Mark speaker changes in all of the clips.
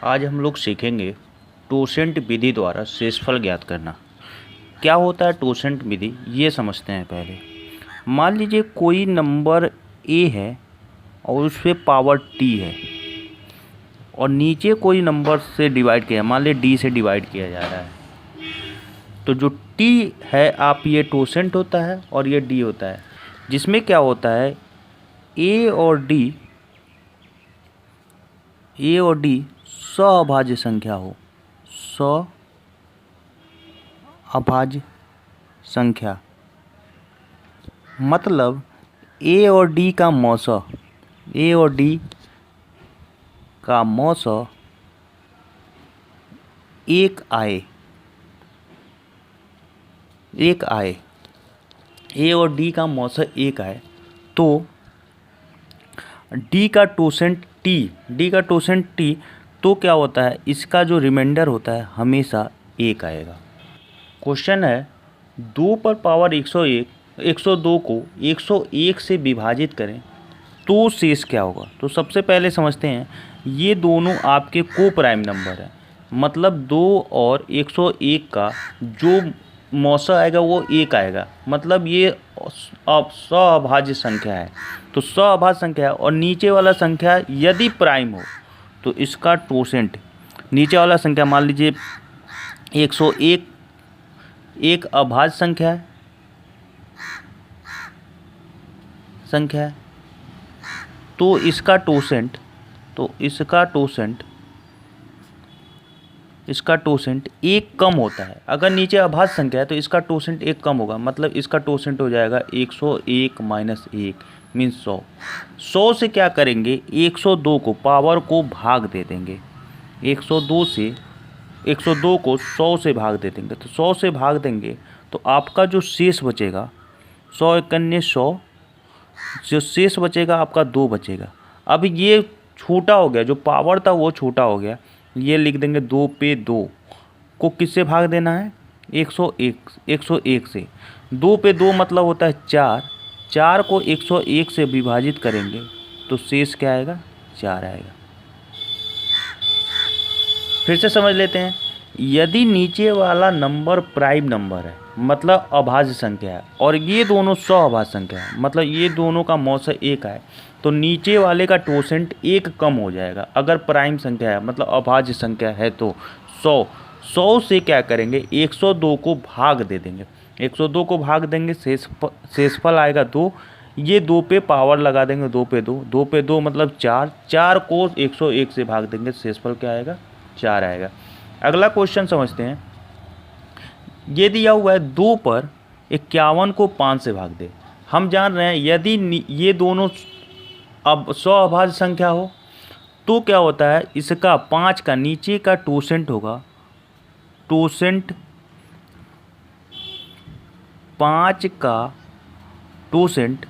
Speaker 1: आज हम लोग सीखेंगे टोसेंट विधि द्वारा शेषफल ज्ञात करना। क्या होता है टोसेंट विधि, ये समझते हैं पहले। मान लीजिए कोई नंबर ए है और उस पर पावर टी है और नीचे कोई नंबर से डिवाइड किया, मान लीजिए डी से डिवाइड किया जा रहा है, तो जो टी है आप ये टोसेंट होता है और ये डी होता है, जिसमें क्या होता है ए और डी सअभाज्य संख्या हो, सअभाज्य संख्या मतलब ए और डी का मौसा एक आए ए और डी का मौसा एक आए तो डी का टोसेंट टी तो क्या होता है, इसका जो रिमाइंडर होता है हमेशा एक आएगा। क्वेश्चन है 2 पर पावर 102 को 101 से विभाजित करें तो शेष क्या होगा। तो सबसे पहले समझते हैं, ये दोनों आपके को प्राइम नंबर है, मतलब 2 और 101 का जो मौसा आएगा वो एक आएगा, मतलब ये सअभाज्य संख्या है। तो सअभाज्य संख्या है और नीचे वाला संख्या यदि प्राइम हो तो इसका टोसेंट, नीचे वाला संख्या मान लीजिए 101 एक अभाज्य संख्या है तो इसका टोसेंट एक कम होता है। अगर नीचे अभाज्य संख्या है तो इसका टोसेंट एक कम होगा, मतलब इसका टोसेंट हो जाएगा 101 माइनस 1 मीन्स 100। 100 से क्या करेंगे, 102 को पावर को भाग दे देंगे, 102 को 100 से भाग दे देंगे। तो 100 से भाग देंगे तो आपका जो शेष बचेगा 100 एकन्ने 100, जो शेष बचेगा आपका 2 बचेगा। अब ये छोटा हो गया, जो पावर था वो छोटा हो गया, ये लिख देंगे 2 पे 2 को किससे भाग देना है, 101 से। 2 पे 2 मतलब होता है 4 को 101 से विभाजित करेंगे तो शेष क्या आएगा, 4 आएगा। फिर से समझ लेते हैं, यदि नीचे वाला नंबर प्राइम नंबर है मतलब अभाज्य संख्या है और ये दोनों सअभाज्य संख्या है मतलब ये दोनों का मौसा एक है, तो नीचे वाले का टोसेंट एक कम हो जाएगा। अगर प्राइम संख्या है मतलब अभाज्य संख्या है तो 100 से क्या करेंगे, 102 को भाग दे देंगे, 102 को भाग देंगे, शेषफल आएगा 2। ये 2 पे पावर लगा देंगे, 2 पे 2 मतलब 4 को 101 से भाग देंगे, शेषफल क्या आएगा, 4 आएगा। अगला क्वेश्चन समझते हैं, ये दिया हुआ है 2 पर 51 को 5 से भाग दे। हम जान रहे हैं यदि ये दोनों अब सअभाज्य संख्या हो तो क्या होता है, इसका 5 का नीचे का टोसेंट होगा, टोसेंट 5 का टोसेंट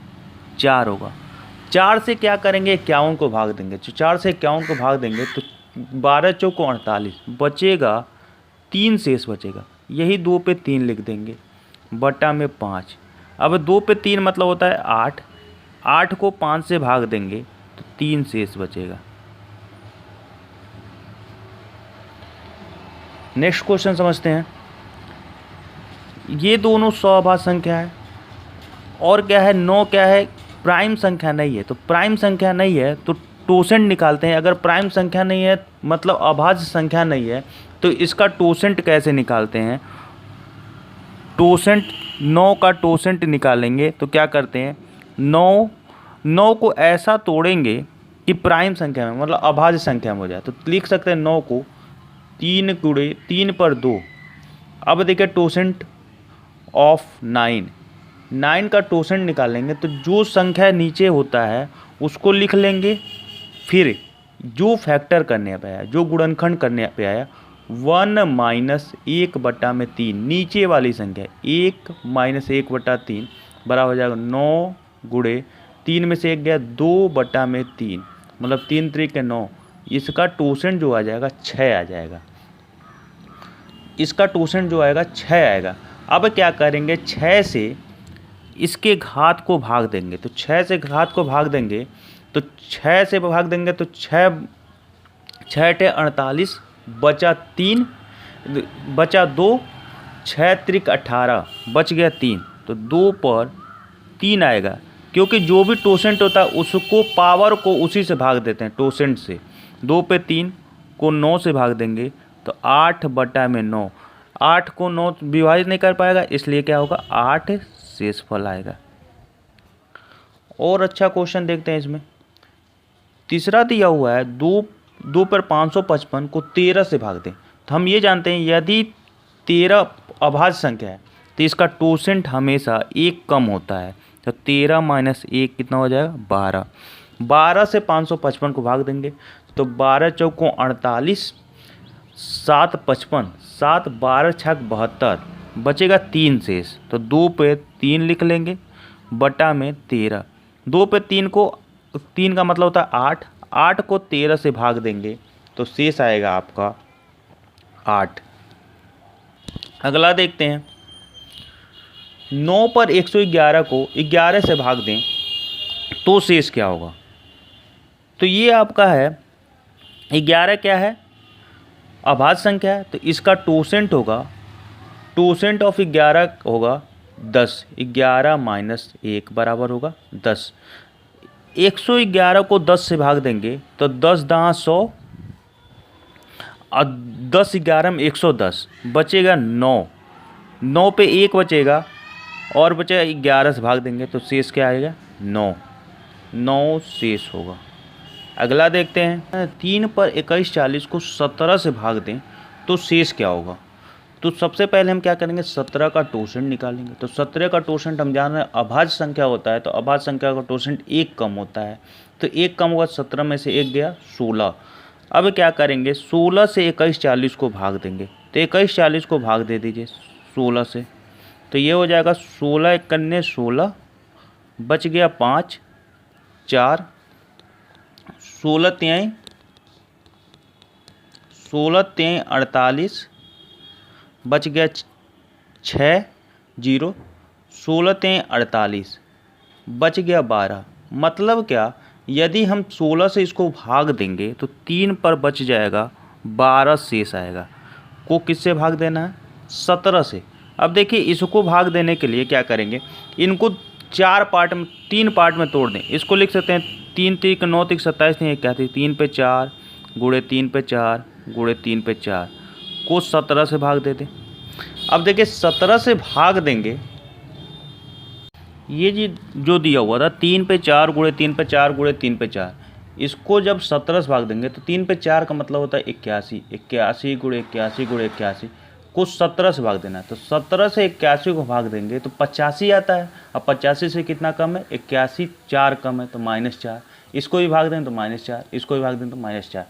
Speaker 1: 4 होगा। 4 से क्या करेंगे, 51 को भाग देंगे, तो 4 से 51 को भाग देंगे तो 12 चौको 48 बचेगा, 3 शेष बचेगा, यही 2 पे 3 लिख देंगे बटा में 5। अब 2 पे 3 मतलब होता है 8 को 5 से भाग देंगे तो 3 शेष बचेगा। नेक्स्ट क्वेश्चन समझते हैं, ये दोनों सअभाज्य संख्या है और क्या है, 9 क्या है, प्राइम संख्या नहीं है। तो प्राइम संख्या नहीं है तो टोसेंट निकालते हैं। अगर प्राइम संख्या नहीं है मतलब अभाज्य संख्या नहीं है तो इसका टोसेंट कैसे निकालते हैं, टोसेंट 9 का टोसेंट निकालेंगे तो क्या करते हैं, 9 को ऐसा तोड़ेंगे कि प्राइम संख्या में मतलब अभाज्य संख्या में हो जाए। तो लिख सकते हैं 9 को 3 गुणे 3 पर 2। अब देखिए टोसेंट ऑफ 9 का टोसेंट निकालेंगे तो जो संख्या नीचे होता है उसको लिख लेंगे, फिर जो फैक्टर करने पे आया, जो गुणनखंड करने पे आया 1 माइनस 1 बटा में 3, नीचे वाली संख्या 1 माइनस 1 बटा 3 बराबर हो जाएगा 9 गुणे 3 में से 1 गया 2 बटा में 3 मतलब 3 त्रिक 9। इसका टोसेंट जो आ जाएगा 6 आ जाएगा, इसका टोसेंट जो आएगा 6 आएगा। अब क्या करेंगे, 6 से इसके घात को भाग देंगे, तो 6 से घात को भाग देंगे तो 6 से भाग देंगे तो 6 6 टे 48, बचा 3, बचा 2, 6 त्रिक 18, बच गया 3। तो 2 पर 3 आएगा, क्योंकि जो भी टोसेंट होता है उसको पावर को उसी से भाग देते हैं, टोसेंट से। 2 पे 3 को 9 से भाग देंगे तो 8/9। 8 को 9 विभाजित नहीं कर पाएगा, इसलिए क्या होगा, 8 शेषफल आएगा। और अच्छा क्वेश्चन देखते हैं इसमें। तीसरा दिया हुआ है 2 पर 555 को 13 से भाग दें। तो हम ये जानते हैं यदि 13 अभाज्य संख्या है तो इसका टोसेंट हमेशा 1 कम होता है। तो 13 - 1 कितना हो जाएगा, 12। 12 से 555 को भाग देंगे तो 12 चौकों 48, 7 55, 7 12 छक 72, बचेगा 3 शेष। तो 2 पे 3 लिख लेंगे बटा में 13। 2 पे 3 को, 3 का मतलब होता है 8, 8 को 13 से भाग देंगे तो शेष आएगा आपका 8। अगला देखते हैं, 9 पर 111 को 11 से भाग दें तो शेष क्या होगा। तो ये आपका है 11 क्या है, अभाज्य संख्या है, तो इसका टोसेंट होगा, टोसेंट ऑफ 11 होगा 10। 11 - 1 बराबर होगा 10। 111 को 10 से भाग देंगे तो 10 दाँ 100 और 10 11 में 110, बचेगा 9। 9 पे 1 बचेगा और बचेगा 11 से भाग देंगे तो शेष क्या आएगा, 9। 9 शेष होगा। अगला देखते हैं, 3 पर 21 40 को 17 से भाग दें तो शेष क्या होगा। तो सबसे पहले हम क्या करेंगे, 17 का टोसेंट निकालेंगे। तो 17 का टोसेंट हम जान रहे हैं अभाज्य संख्या होता है, तो अभाज्य संख्या का टोसेंट 1 कम होता है। तो 1 कम हुआ, 17 में से 1 गया 16। अब क्या करेंगे, 16 से 21 40 को भाग देंगे। तो 21 40 को भाग दे दीजिए 16 से, तो ये हो जाएगा 16 × 1 16, बच गया 5 4, 16 3 48, बच गया 6 0, 16 3 48, बच गया 12। मतलब क्या, यदि हम 16 से इसको भाग देंगे तो 3 पर बच जाएगा, 12 शेष आएगा। को किससे भाग देना है, 17 से। अब देखिए इसको भाग देने के लिए क्या करेंगे, इनको 4 पार्ट में, 3 पार्ट में तोड़ दें। इसको लिख सकते हैं 3 3 9 3 27 3 81, 3 पे 4 गुणे 3 पे 4 गुणे 3 पे 4 को 17 से भाग देते। अब देखिए 17 से भाग देंगे, ये जी जो दिया हुआ था 3 पे 4 गुणे 3 पे 4 गुणे 3 पे 4, इसको जब 17 से भाग देंगे तो 3 पे 4 का मतलब होता है 81, 81 गुणे 81 गुणे 81 को 17 से भाग देना है। तो 17 से 81 को भाग देंगे तो 85 आता है। अब 85 से कितना कम है, 81, 4 कम है तो -4। इसको भी भाग दें तो -4, इसको भी भाग दें तो -4।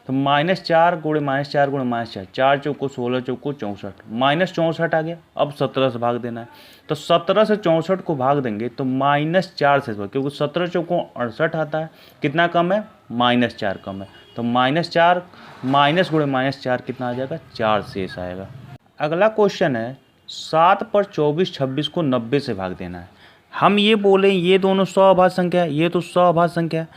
Speaker 1: तो -4 गुणे -4 गुणे -4, 4 चौको 16 चौको 64, -64 आ गया। अब 17 से भाग देना है, तो 17 से 64 को भाग देंगे तो -4 से, क्योंकि 17 चौको 68 आता है, कितना कम है, -4 कम है। तो -4 माइनस गुणे -4 कितना आ जाएगा, 4 शेष आएगा। अगला क्वेश्चन है, 7 पर 24 26 को 90 से भाग देना है। हम ये बोले ये दोनों सअभाज्य संख्या है, ये तो सअभाज्य संख्या है।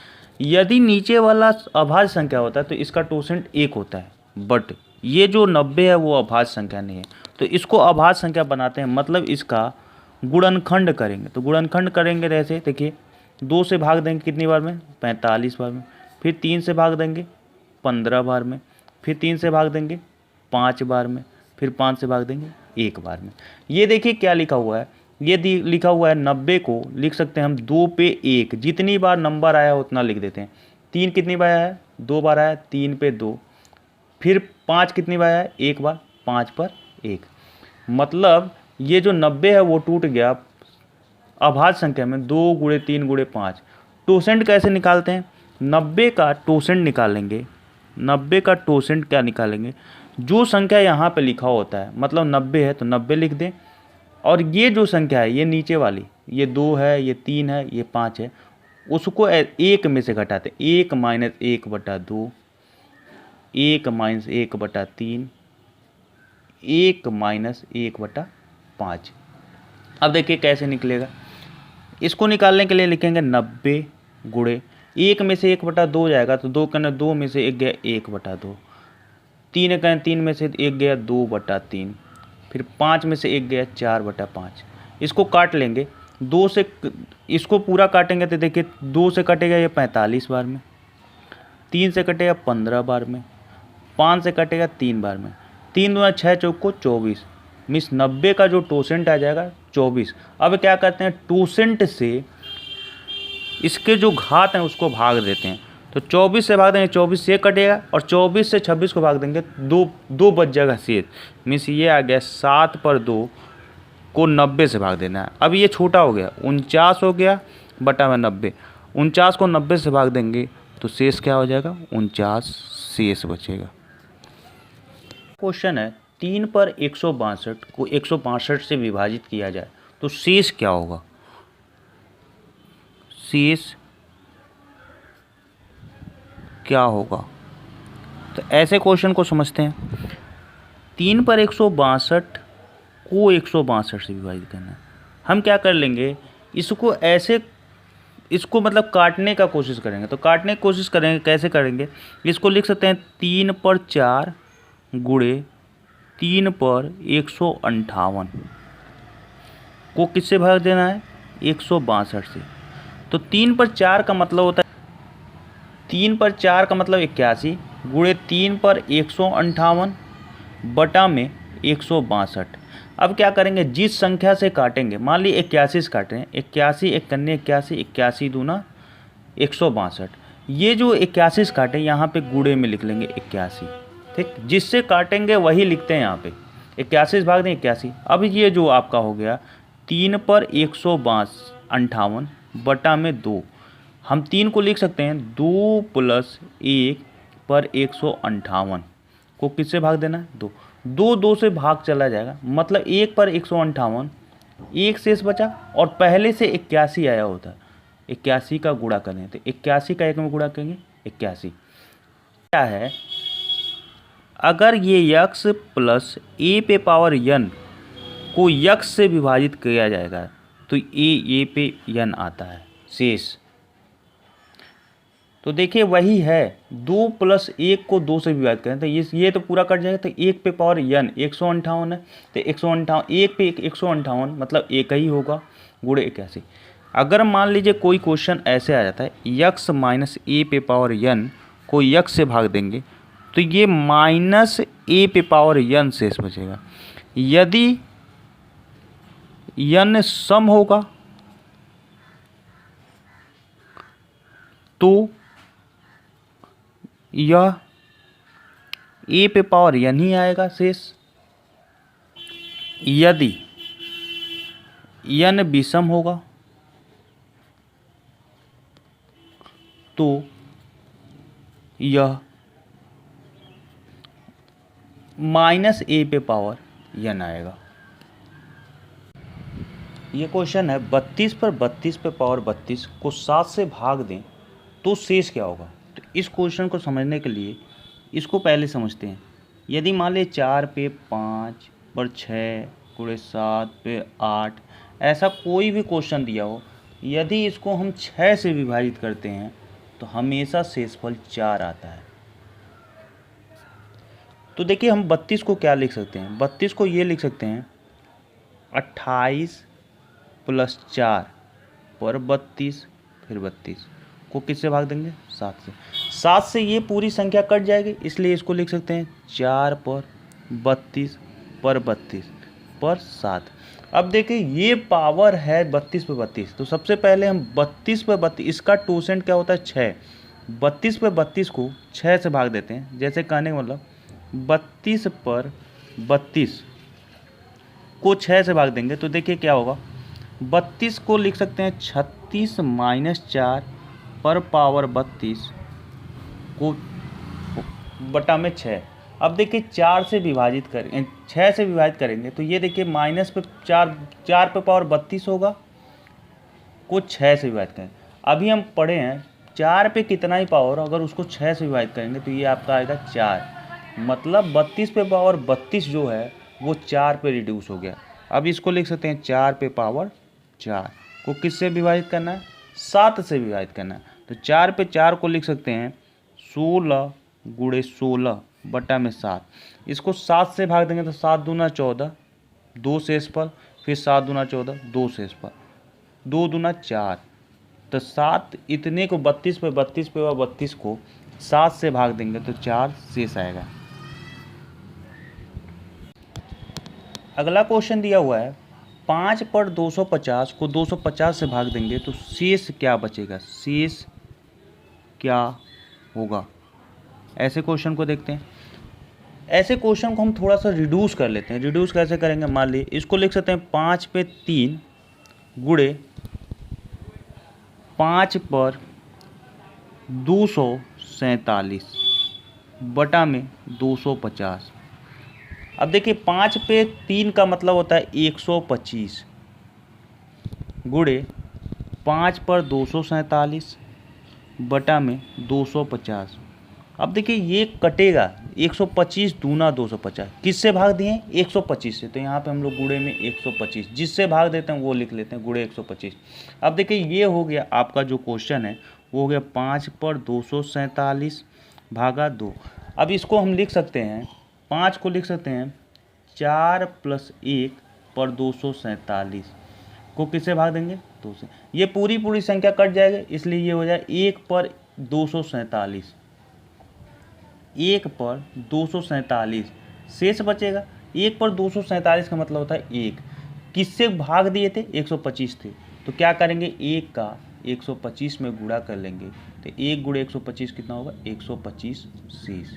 Speaker 1: यदि नीचे वाला अभाज्य संख्या होता है तो इसका टोसेंट 1 होता है, बट ये जो 90 है वो अभाज्य संख्या नहीं है, तो इसको अभाज्य संख्या बनाते हैं। मतलब इसका गुणनखंड करेंगे। तो गुणनखंड करेंगे जैसे देखिए, 2 से भाग देंगे कितनी बार में, 45 बार में, फिर 3 से भाग देंगे 15 बार में, फिर 3 से भाग देंगे 5 बार में, फिर 5 से भाग देंगे 1 बार में। ये देखिए क्या लिखा हुआ है, ये लिखा हुआ है 90 को लिख सकते हैं हम 2 पे 1, जितनी बार नंबर आया उतना लिख देते हैं। 3 कितनी बार आया है, 2 बार आया, 3 पे 2, फिर 5 कितनी बार आया, 1 बार, 5 पर 1। मतलब ये जो 90 है वो टूट गया अभाज्य संख्या में 2 गुणे 3 गुणे 5। टोसेंट कैसे निकालते हैं, 90 का टोसेंट निकालेंगे। 90 का टोसेंट क्या निकालेंगे, जो संख्या यहाँ पे लिखा होता है, मतलब 90 है तो 90 लिख दें, और ये जो संख्या है ये नीचे वाली, ये 2 है, ये 3 है, ये 5 है, उसको 1 में से घटाते, 1 - 1/2, 1 - 1/3, 1 - 1/5। अब देखिए कैसे निकलेगा। इसको निकालने के लिए लिखेंगे 90 गुणे 1 में से 1/2 जाएगा तो 2 करना 2 में से 1 गया 1/2, 3 करना 3 में से 1 गया 2/3, फिर 5 में से 1 गया 4/5। इसको काट लेंगे 2 से, इसको पूरा काटेंगे तो देखिए 2 से कटेगा ये 45 बार में, 3 से कटेगा 15 बार में, 5 से कटेगा 3 बार में, 3 दूना 6 चौक को 24, मीन्स 90 का जो टोसेंट आ जाएगा 24। अब क्या करते हैं, टोसेंट से इसके जो घात हैं उसको भाग देते हैं, तो 24 से भाग देंगे 24 से कटेगा, और 24 से 26 को भाग देंगे 2 बच जाएगा शेष, मीन्स ये आ गया 7/2 को 90 से भाग देना है। अब ये छोटा हो गया 49 हो गया बटा में 90, 49 को 90 से भाग देंगे तो शेष क्या हो जाएगा 49 शेष बचेगा। क्वेश्चन है 3 पर 162 को 165 से विभाजित किया जाए तो शेष क्या होगा। शेष क्या होगा, तो ऐसे क्वेश्चन को समझते हैं। 3 पर 162 को 162 से विभाजित करना है। हम क्या कर लेंगे, इसको ऐसे, इसको मतलब काटने का कोशिश करेंगे, तो काटने की कोशिश करेंगे कैसे करेंगे, इसको लिख सकते हैं 3 पर 4 गुणे 3 पर 158 को किससे भाग देना है 162 से। तो 3 पर 4 का मतलब होता है, 3 पर 4 का मतलब 81 गुणे 3 पर 158 बटा में 162। अब क्या करेंगे, जिस संख्या से काटेंगे, मान ली 81 से काट रहे हैं, 81 1 कन्ने 81, 81 दूना 162, ये जो 81 काटे यहाँ पे गुणे में लिख लेंगे 81, ठीक, जिससे काटेंगे वही लिखते हैं यहाँ पे 81 भाग दें 81। अब ये जो आपका हो गया 3 पर 158 बटा में 2, हम 3 को लिख सकते हैं 2 + 1 पर 158 को किससे भाग देना है 2, 2 से भाग चला जाएगा, मतलब 1 पर 158, 1 शेष बचा, और पहले से 81 आया होता है, 81 का गुणा करें तो 81 का 1 में गुणा करेंगे 81। क्या है, अगर ये x + a⁴n को x से विभाजित किया जाएगा तो a पे n आता है शेष। तो देखिए वही है, 2 + 1 को 2 से विभाजित करें तो ये तो पूरा कट जाएगा, तो 1 पे पावर n 158 है, तो 158 1 पे 158 मतलब 1 ही होगा गुणे 81। अगर मान लीजिए कोई क्वेश्चन ऐसे आ जाता है x - a⁴n को x से भाग देंगे तो ये -a⁴n शेष बचेगा। यदि n सम होगा तो यह a⁴n ही आएगा शेष। यदि n विषम होगा तो यह -a⁴n आएगा। ये क्वेश्चन है 32 पर 32 पे पावर 32 को 7 से भाग दें तो शेष क्या होगा। तो इस क्वेश्चन को समझने के लिए इसको पहले समझते हैं। यदि मान लें 4 पे 5 पर 6 गुणे 7 पे 8 ऐसा कोई भी क्वेश्चन दिया हो, यदि इसको हम 6 से विभाजित करते हैं तो हमेशा शेषफल 4 आता है। तो देखिए हम 32 को क्या लिख सकते हैं, 32 को ये लिख सकते हैं 28 + 4 पर 32 फिर 32 को किससे भाग देंगे 7 से। 7 से ये पूरी संख्या कट जाएगी, इसलिए इसको लिख सकते हैं 4 पर 32 पर 32 पर 7। अब देखिए ये पावर है 32 पे 32, तो सबसे पहले हम 32 पे 32, इसका टोसेंट क्या होता है 6, 32 पे 32 को 6 से भाग देते हैं। जैसे कहने का मतलब 32 पर 32 को 6 से भाग देंगे तो देखिए क्या होगा, 32 को लिख सकते हैं 36 - 4 पर पावर 32 को बटा में 6। अब देखिए 4 से विभाजित करें, 6 से विभाजित करेंगे तो ये देखिए माइनस पे 4 पे पावर 32 होगा को 6 से विभाजित करें। अभी हम पढ़े हैं 4 पे कितना ही पावर, अगर उसको 6 से विभाजित करेंगे तो ये आपका आएगा 4, मतलब 32 पे पावर 32 जो है वो 4 पे रिड्यूस हो गया। अब इसको लिख सकते हैं 4 पे पावर 4 को किससे विभाजित करना है 7 से विभाजित करना है। तो 4 पे 4 को लिख सकते हैं 16 गुणे 16 बटा में 7। इसको 7 से भाग देंगे तो 7 दूना 14, 2 शेष पर, फिर 7 दूना 14, 2 शेष पर, 2 दूना 4। तो 7 इतने को 32 पे 32 को 7 से भाग देंगे तो 4 शेष आएगा। अगला क्वेश्चन दिया हुआ है 5 पर 250 को 250 से भाग देंगे तो शेष क्या बचेगा, शेष क्या होगा। ऐसे क्वेश्चन को देखते हैं। ऐसे क्वेश्चन को हम थोड़ा सा रिड्यूस कर लेते हैं। रिड्यूस कैसे करेंगे, मान लीजिए इसको लिख सकते हैं 5 पे 3 गुणे 5 पर 247 बटा में 250। अब देखिए 5 पे 3 का मतलब होता है 125 गुणे 5 पर 247 बटा में 250। अब देखिए ये कटेगा, 125 दूना 250, किससे भाग दिए 125 से, तो यहाँ पे हम लोग गुणे में 125 जिससे भाग देते हैं वो लिख लेते हैं गुणे 125। अब देखिए ये हो गया आपका जो क्वेश्चन है वो हो गया 5 पर 247 भागा 2। अब इसको हम लिख सकते हैं 5 को लिख सकते हैं 4 + 1 पर 247 को किससे भाग देंगे 2 से। ये पूरी संख्या कट जाएगी इसलिए ये हो जाए 1 पर 247, 1 पर 247 शेष बचेगा। 1 पर 247 का मतलब होता है 1, किससे भाग दिए थे 125 थे, तो क्या करेंगे 1 का 125 में गुणा कर लेंगे तो 1 गुणे 125 कितना होगा 125 शेष।